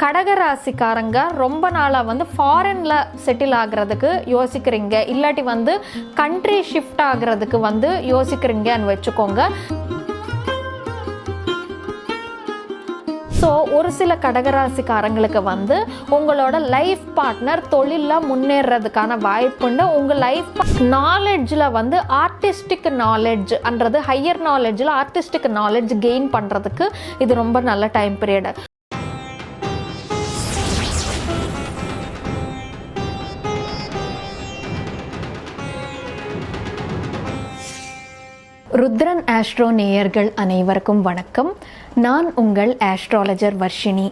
கடகராசிக்காரங்க ரொம்ப நாளாக வந்து ஃபாரினில் செட்டில் ஆகிறதுக்கு யோசிக்கிறீங்க, இல்லாட்டி வந்து கண்ட்ரி ஷிஃப்ட் ஆகிறதுக்கு வந்து யோசிக்கிறீங்கன்னு வச்சுக்கோங்க. ஸோ ஒரு சில கடகராசிக்காரங்களுக்கு வந்து உங்களோட லைஃப் பார்ட்னர் தொழிலில் முன்னேறதுக்கான வாய்ப்புண்டு. உங்கள் லைஃப் நாலெட்ஜில் வந்து ஆர்டிஸ்டிக் நாலெட்ஜ்ன்றது ஹையர் நாலெட்ஜில் ஆர்டிஸ்டிக் நாலெட்ஜ் கெயின் பண்ணுறதுக்கு இது ரொம்ப நல்ல டைம் பீரியடு. ருத்ரன் ஆஸ்ட்ரோ நேயர்கள் அனைவருக்கும் வணக்கம். நான் உங்கள் ஆஸ்ட்ராலஜர் வர்ஷினி.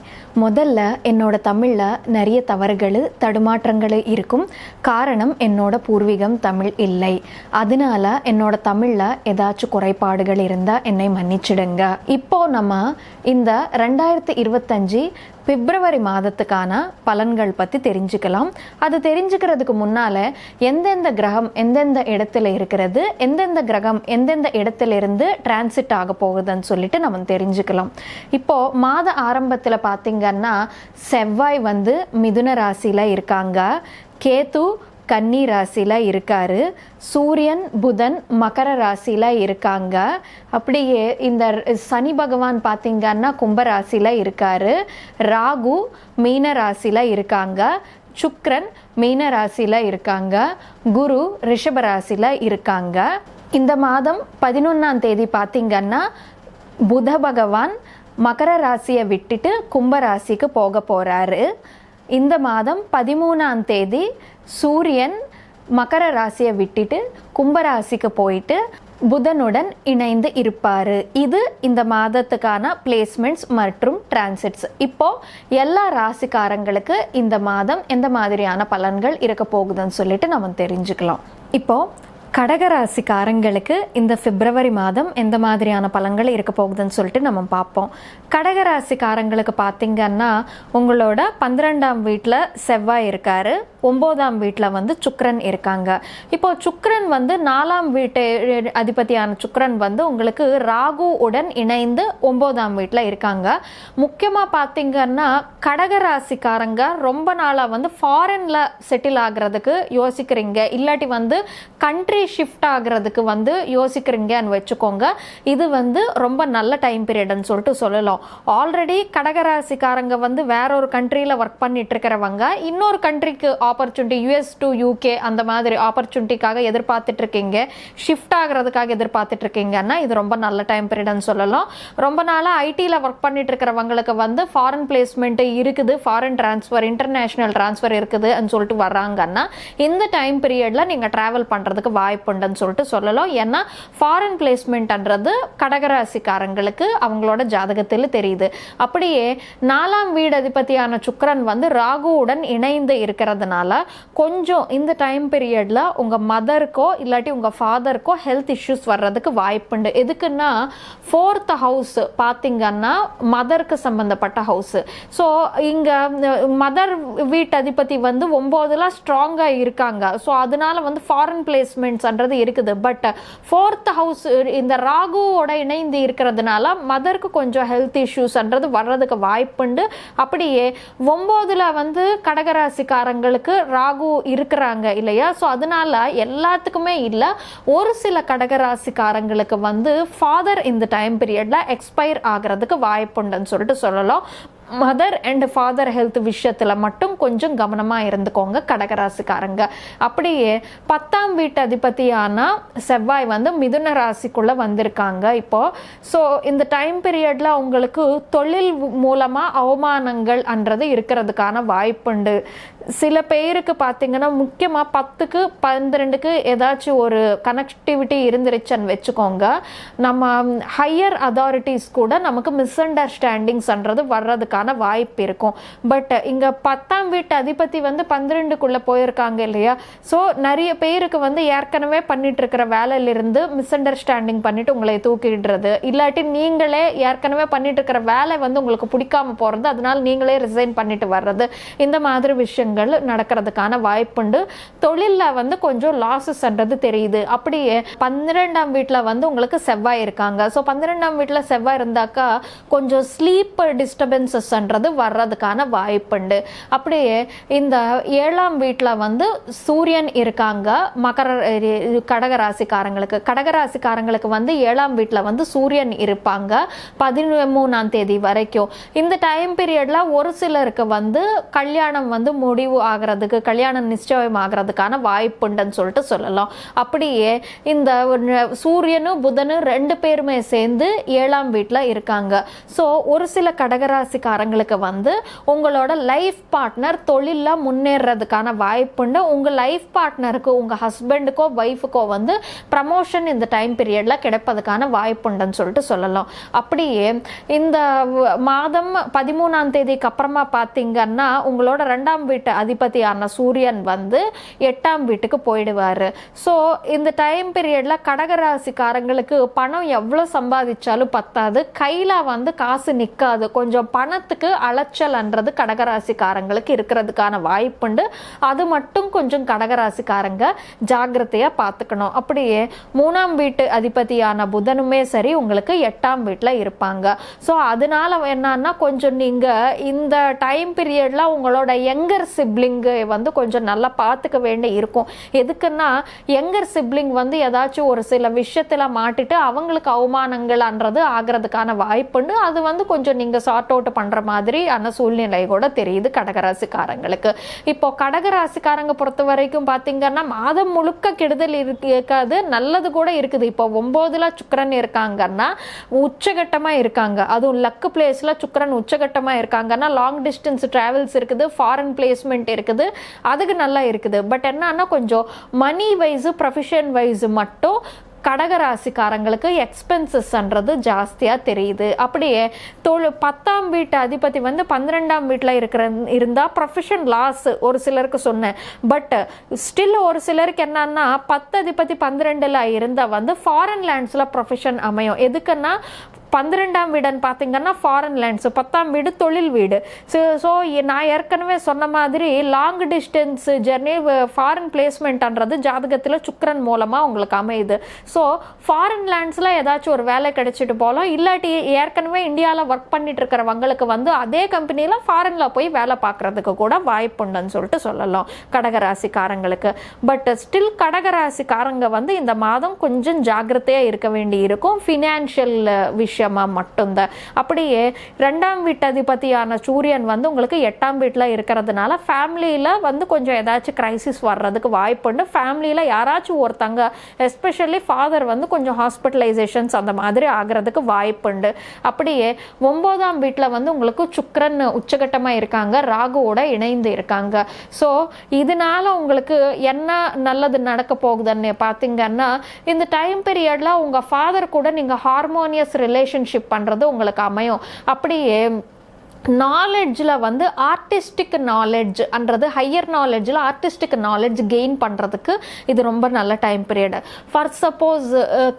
முதல்ல என்னோட தமிழில் நிறைய தவறுகள் தடுமாற்றங்கள் இருக்கும். காரணம் என்னோட பூர்வீகம் தமிழ் இல்லை. அதனால என்னோட தமிழில் ஏதாச்சும் குறைபாடுகள் இருந்தால் என்னை மன்னிச்சிடுங்க. இப்போ நம்ம இந்த 2025 பிப்ரவரி மாதத்துக்கான பலன்கள் பற்றி தெரிஞ்சுக்கலாம். அது தெரிஞ்சுக்கிறதுக்கு முன்னால் எந்தெந்த கிரகம் எந்தெந்த இடத்துல இருக்கிறது, எந்தெந்த கிரகம் எந்தெந்த இடத்துல இருந்து டிரான்சிட் ஆக போகுதுன்னு சொல்லிட்டு நம்ம தெரிஞ்சுக்கலாம். இப்போது மாத ஆரம்பத்தில் பார்த்திங்கன்னா செவ்வாய் வந்து மிதுன ராசியில் இருக்காங்க, கேது கன்னி ராசியில் இருக்காரு, சூரியன் புதன் மகர ராசியில் இருக்காங்க. அப்படியே இந்த சனி பகவான் பார்த்திங்கன்னா கும்பராசியில் இருக்காரு, ராகு மீன ராசியில் இருக்காங்க, சுக்கிரன் மீன ராசியில் இருக்காங்க, குரு ரிஷப ராசியில் இருக்காங்க. இந்த மாதம் 11ஆம் தேதி பார்த்திங்கன்னா புத பகவான் மகர ராசியை விட்டுட்டு கும்பராசிக்கு போக போகிறாரு. இந்த மாதம் 13ஆம் தேதி சூரியன் மகர ராசியை விட்டுட்டு கும்பராசிக்கு போயிட்டு புதனுடன் இணைந்து இருப்பார். இது இந்த மாதத்துக்கான பிளேஸ்மெண்ட்ஸ் மற்றும் டிரான்சிட்ஸ். இப்போது எல்லா ராசிக்காரங்களுக்கு இந்த மாதம் எந்த மாதிரியான பலன்கள் இருக்க போகுதுன்னு சொல்லிட்டு நம்ம தெரிஞ்சுக்கலாம். இப்போது கடகராசிக்காரங்களுக்கு இந்த பிப்ரவரி மாதம் எந்த மாதிரியான பலன்கள் இருக்க போகுதுன்னு சொல்லிட்டு நம்ம பார்ப்போம். கடகராசிக்காரங்களுக்கு பார்த்திங்கன்னா உங்களோட 12ஆம் வீட்டில் செவ்வாய் இருக்கார், 9ஆம் வீட்டில் வந்து சுக்கிரன் இருக்காங்க. இப்போ சுக்கிரன் வந்து 4ஆம் வீட்டு அதிபதியான சுக்கிரன் வந்து உங்களுக்கு ராகு உடன் இணைந்து 9ஆம் வீட்டில் இருக்காங்க. முக்கியமாக பார்த்திங்கன்னா கடகராசிக்காரங்க ரொம்ப நாளாக வந்து ஃபாரினில் செட்டில் ஆகிறதுக்கு யோசிக்கிறீங்க, இல்லாட்டி வந்து கண்ட்ரி ஷிஃப்ட் ஆகிறதுக்கு வந்து யோசிக்கிறீங்கன்னு வச்சுக்கோங்க. இது வந்து ரொம்ப நல்ல டைம் பீரியட்னு சொல்லிட்டு சொல்லலாம். ஆல்ரெடி கடகராசிக்காரங்க வந்து வேற ஒரு கண்ட்ரியில் ஒர்க் பண்ணிட்டு இருக்கிறவங்க இன்னொரு கண்ட்ரிக்கு ஆப்பர்ச்சுனிட்டி US to UK அந்த மாதிரி ஆப்பர்ச்சுனிட்டிக்காக எதிர்பார்த்துட்டு இருக்கீங்க, ஷிஃப்ட் ஆகிறதுக்காக எதிர்பார்த்துட்டு இருக்கீங்கன்னா இது ரொம்ப நல்ல டைம் பீரியட்னு சொல்லலாம். ரொம்ப நாளாக ஐடியில் ஒர்க் பண்ணிட்டு இருக்கிறவங்களுக்கு வந்து ஃபாரின் பிளேஸ்மெண்ட் இருக்குது, ஃபாரின் டிரான்ஸ்ஃபர் இன்டர்நேஷ்னல் டிரான்ஸ்ஃபர் இருக்குதுன்னு சொல்லிட்டு வர்றாங்கன்னா இந்த டைம் பீரியடில் நீங்கள் ட்ராவல் பண்ணுறதுக்கு வாய்ப்புண்டுன்னு சொல்லிட்டு சொல்லலாம். ஏன்னா ஃபாரின் பிளேஸ்மெண்ட்ன்றது கடகராசிக்காரங்களுக்கு அவங்களோட ஜாதகத்தில் தெரியுது. அப்படியே 4ஆம் வீடு அதிபதியான சுக்கிரன் வந்து ராகுவுடன் இணைந்து இருக்கிறதுனால கொஞ்சம் இந்த டைம் பீரியட்ல உங்க மதருக்கோ இல்லாட்டி உங்க ஃபாதருக்கோ ஹெல்த் இஷ்யூஸ் வர்றதுக்கு வாய்ப்புண்டு. எதுக்குன்னா 4th ஹவுஸ் பார்த்தீங்கன்னா மதருக்கு சம்பந்தப்பட்ட ஹவுஸ். ஸோ இங்க மதர் வீட்டு அதிபதி வந்து 9ல ஸ்ட்ராங்காக இருக்காங்க. ஸோ அதனால வந்து ஃபாரின் பிளேஸ்மெண்ட்ஸ்ன்றது இருக்குது. பட் 4th ஹவுஸ் இந்த ராகுவோட இணைந்து இருக்கிறதுனால மதருக்கு கொஞ்சம் ஹெல்த் இஷ்யூஸ்ன்றது வர்றதுக்கு வாய்ப்புண்டு. அப்படியே 9ல் வந்து கடகராசிக்காரங்களுக்கு ராகு இருக்கிறாங்க இல்லையா. ஸோ அதனால எல்லாத்துக்குமே இல்லை, ஒரு சில கடகராசிக்காரங்களுக்கு வந்து ஃபாதர் இந்த டைம் பீரியட்ல எக்ஸ்பயர் ஆகிறதுக்கு வாய்ப்புண்டுன்னு சொல்லிட்டு சொல்லலாம். மதர் அண்ட் ஃபாதர் ஹெல்த் விஷயத்தில் மட்டும் கொஞ்சம் கவனமாக இருந்துக்கோங்க கடகராசிக்காரங்க. அப்படியே 10ஆம் வீட்டு அதிபதியான செவ்வாய் வந்து மிதுன ராசிக்குள்ளே வந்திருக்காங்க இப்போது. ஸோ இந்த டைம் பீரியடில் உங்களுக்கு தொழில் மூலமாக அவமானங்கள் அன்றது இருக்கிறதுக்கான வாய்ப்புண்டு. சில பேருக்கு பார்த்தீங்கன்னா முக்கியமாக 10க்கு 12க்கு ஏதாச்சும் ஒரு கனெக்டிவிட்டி இருந்துருச்சுன்னு வச்சுக்கோங்க, நம்ம ஹையர் அதாரிட்டிஸ் கூட நமக்கு மிஸ் அண்டர்ஸ்டாண்டிங்ஸ்ன்றது வர்றதுக்கான வாய்ப்பு இருக்கும். பட் இங்க 10ஆம் வீட்டு அதிபதி வந்து 12க்குள்ள போயிருக்காங்க இல்லையா. ஸோ நிறைய பேருக்கு வந்து ஏற்கனவே பண்ணிட்டு இருக்கிற வேலையிலிருந்து மிஸ் அண்டர்ஸ்டாண்டிங் பண்ணிட்டு உங்களை தூக்கிடுறது, இல்லாட்டி நீங்களே ஏற்கனவே பண்ணிட்டு இருக்கிற வேலை வந்து உங்களுக்கு பிடிக்காம போறது, அதனால நீங்களே ரிசைன் பண்ணிட்டு வர்றது, இந்த மாதிரி விஷயங்கள் மாற்றங்கள் நடக்கிறதுக்கான வாய்ப்புண்டு. தொழிலில் வந்து கொஞ்சம் லாஸஸ்ன்றது தெரியுது. அப்படியே 12ஆம் வீட்டில் வந்து உங்களுக்கு செவ்வாய் இருக்காங்க. ஸோ 12ஆம் வீட்டில் செவ்வாய் இருந்தாக்கா கொஞ்சம் ஸ்லீப் டிஸ்டர்பன்சஸ்ன்றது வர்றதுக்கான வாய்ப்புண்டு. அப்படியே இந்த 7ஆம் வீட்டில் வந்து சூரியன் இருக்காங்க. கடகராசிக்காரங்களுக்கு வந்து 7ஆம் வீட்டில் வந்து சூரியன் இருப்பாங்க 13ஆம் தேதி வரைக்கும். இந்த டைம் பீரியட்ல ஒரு சிலருக்கு வந்து கல்யாணம் வந்து முடிவு ஆகிறதுக்கு, கல்யாணம் நிச்சயம் ஆகிறதுக்கான வாய்ப்புண்டுன்னு சொல்லிட்டு சொல்லலாம். அப்படியே இந்த சூரியனும் புதனும் 2 பேருமே சேர்ந்து 7ஆம் வீட்டில் இருக்காங்க. ஸோ ஒரு சில கடகராசிக்காரங்களுக்கு வந்து உங்களோட லைஃப் பார்ட்னர் தொழிலில் முன்னேறதுக்கான வாய்ப்புண்டு. உங்கள் லைஃப் பார்ட்னருக்கு, உங்கள் ஹஸ்பண்டுக்கோ ஒய்ஃபுக்கோ வந்து ப்ரமோஷன் இந்த டைம் பீரியடில் கிடைப்பதுக்கான வாய்ப்புண்டுன்னு சொல்லிட்டு சொல்லலாம். அப்படியே இந்த மாதம் 13ஆம் தேதிக்கு அப்புறமா பார்த்தீங்கன்னா உங்களோட 2ஆம் வீட்டு அதிபதியான சூரியன் வந்து 8ஆம் வீட்டுக்கு போயிடுவார். ஸோ இந்த டைம் பீரியடில் கடகராசிக்காரங்களுக்கு பணம் எவ்வளோ சம்பாதிச்சாலும் பத்தாது, கையில் வந்து காசு நிற்காது. கொஞ்சம் பணத்துக்கு அலைச்சல்ன்றது கடகராசிக்காரங்களுக்கு இருக்கிறதுக்கான வாய்ப்புண்டு. அது மட்டும் கொஞ்சம் கடகராசிக்காரங்க ஜாக்கிரதையாக பார்த்துக்கணும். அப்படியே 3ஆம் வீட்டு அதிபதியான புதனுமே சரி உங்களுக்கு 8ஆம் வீட்டில் இருப்பாங்க. ஸோ அதனால என்னன்னா கொஞ்சம் நீங்கள் இந்த டைம் பீரியடில் உங்களோட யங்கர் சிப்ளிங்கை வந்து கொஞ்சம் நல்லா பார்த்துக்க வேண்டி இருக்கும். எதுக்குன்னா யங்கர் சிப்ளிங் வந்து ஏதாச்சும் ஒரு சில விஷயத்தில் மாட்டிட்டு அவங்களுக்கு அவமானங்கள்ன்றது ஆகிறதுக்கான வாய்ப்புண்டு. அது வந்து கொஞ்சம் நீங்கள் சார்ட் அவுட் பண்ணுற மாதிரி ஆன சூழ்நிலை கூட தெரியுது கடகராசிக்காரங்களுக்கு. இப்போ கடகராசிக்காரங்க பொறுத்த வரைக்கும் பார்த்தீங்கன்னா மாதம் முழுக்க கெடுதல் இருக்காது, நல்லது கூட இருக்குது. இப்போ 9ல் சுக்கிரன் இருக்காங்கன்னா உச்சகட்டமாக இருக்காங்க. அதுவும் லக்கு பிளேஸில் சுக்கிரன் உச்சகட்டமாக இருக்காங்கன்னா லாங் டிஸ்டன்ஸ் டிராவல்ஸ் இருக்குது, ஃபாரின் பிளேஸ்மெண்ட் இருக்குது, அதுக்கு நல்லா இருக்குது. பட் என்னன்னா கொஞ்சம் மணி வைஸு ப்ரொஃபஷன் வைஸு மட்டும் கடகராசிக்காரங்களுக்கு எக்ஸ்பென்சஸ்ன்றது ஜாஸ்தியாக தெரியுது. அப்படியே 10ஆம் வீட்டு அதிபதி வந்து 12ஆம் வீட்டில் இருந்தால் ப்ரொஃபஷன் லாஸ் ஒரு சிலருக்கு சொன்னேன். பட் ஸ்டில் ஒரு சிலருக்கு என்னன்னா 10 அதிபதி 12ல் இருந்தால் வந்து ஃபாரின் லேண்ட்ஸில் ப்ரொஃபஷன் அமையும். எதுக்குன்னா 12ஆம் வீடுன்னு பார்த்தீங்கன்னா ஃபாரின் லேண்ட்ஸ், 10ஆம் வீடு தொழில் வீடு. ஸோ நான் ஏற்கனவே சொன்ன மாதிரி லாங் டிஸ்டன்ஸ் ஜெர்னி, ஃபாரின் பிளேஸ்மெண்ட்ன்றது ஜாதகத்தில் சுக்கிரன் மூலமாக உங்களுக்கு அமையுது. ஸோ ஃபாரின் லேண்ட்ஸில் ஏதாச்சும் ஒரு வேலை கிடைச்சிட்டு போகலாம். இல்லாட்டி ஏற்கனவே இந்தியாவில் ஒர்க் பண்ணிட்டு இருக்கிறவங்களுக்கு வந்து அதே கம்பெனியில் ஃபாரினில் போய் வேலை பார்க்குறதுக்கு கூட வாய்ப்புண்டுன்னு சொல்லிட்டு சொல்லலாம் கடகராசிக்காரங்களுக்கு. பட் ஸ்டில் கடகராசிக்காரங்க வந்து இந்த மாதம் கொஞ்சம் ஜாக்கிரதையாக இருக்க வேண்டி இருக்கும் ஃபினான்ஷியல் விஷயமா மட்டும்தான். அப்படியே 2ஆம் வீட்டு அதிபதியான சூரியன் வந்து உங்களுக்கு 8ஆம் வீட்டில் இருக்கிறதுனால ஃபேமிலியில் வந்து கொஞ்சம் ஏதாச்சும் கிரைசிஸ் வர்றதுக்கு வாய்ப்புண்டு. ஃபேமிலியில் யாராச்சும் ஒருத்தங்க எஸ்பெஷலி ஃபாதர் வந்து கொஞ்சம் ஹாஸ்பிட்டலைசேஷன்ஸ் அந்த மாதிரி ஆகிறதுக்கு வாய்ப்புண்டு. அப்படியே 9ஆம் வீட்டில் வந்து உங்களுக்கு சுக்கிரன் உச்சகட்டமாக இருக்காங்க, ராகுவோட இணைந்து இருக்காங்க. ஸோ இதனால உங்களுக்கு என்ன நல்லது நடக்க போகுதுன்னு பார்த்தீங்கன்னா இந்த டைம் பீரியடில் உங்கள் ஃபாதர் கூட நீங்கள் ஹார்மோனியஸ் ரிலேஷன்ஷிப் பண்ணுறது உங்களுக்கு அமையும். அப்படியே நாலெட்ஜில் வந்து ஆர்டிஸ்டிக் நாலெட்ஜ்ன்றது ஹையர் நாலெட்ஜில் ஆர்டிஸ்டிக் நாலெட்ஜ் கெயின் பண்ணுறதுக்கு இது ரொம்ப நல்ல டைம் பீரியடு. ஃபார் சப்போஸ்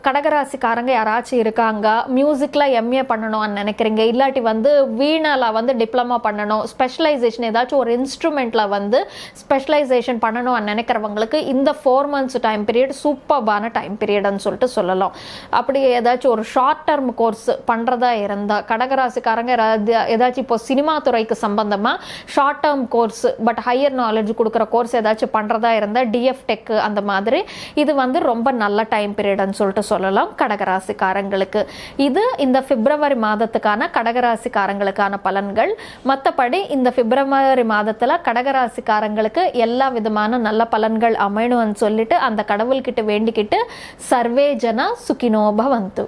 கடகராசிக்காரங்க யாராச்சும் இருக்காங்க மியூசிக்கில் எம்ஏ பண்ணணும்னு நினைக்கிறீங்க, இல்லாட்டி வந்து வீணாவில் வந்து டிப்ளமா பண்ணணும், ஸ்பெஷலைசேஷன் ஏதாச்சும் ஒரு இன்ஸ்ட்ருமெண்ட்டில் வந்து ஸ்பெஷலைசேஷன் பண்ணணும்னு நினைக்கிறவங்களுக்கு இந்த 4 months டைம் பீரியட் சூப்பர்பான டைம் பீரியட்னு சொல்லிட்டு சொல்லலாம். அப்படி ஏதாச்சும் ஒரு ஷார்ட் டர்ம் கோர்ஸ் பண்ணுறதா இருந்தால் கடகராசிக்காரங்க ஏதாச்சும் இப்போ சினிமா துறைக்கு சம்பந்தமாக short term course but higher knowledge கொடுக்குற கோர்ஸ் ஏதாச்சும் பண்ணுறதா இருந்தால் டிஎஃப் டெக் அந்த மாதிரி இது வந்து ரொம்ப நல்ல டைம் பீரியட்னு சொல்லிட்டு சொல்லலாம் கடகராசிக்காரங்களுக்கு. இது இந்த பிப்ரவரி மாதத்துக்கான கடகராசிக்காரங்களுக்கான பலன்கள். மற்றபடி இந்த பிப்ரவரி மாதத்தில் கடகராசிக்காரங்களுக்கு எல்லா விதமான நல்ல பலன்கள் அமையணும்னு சொல்லிட்டு அந்த கடவுள்கிட்ட வேண்டிக்கிட்டு சர்வே ஜனா சுகினோ பவந்து.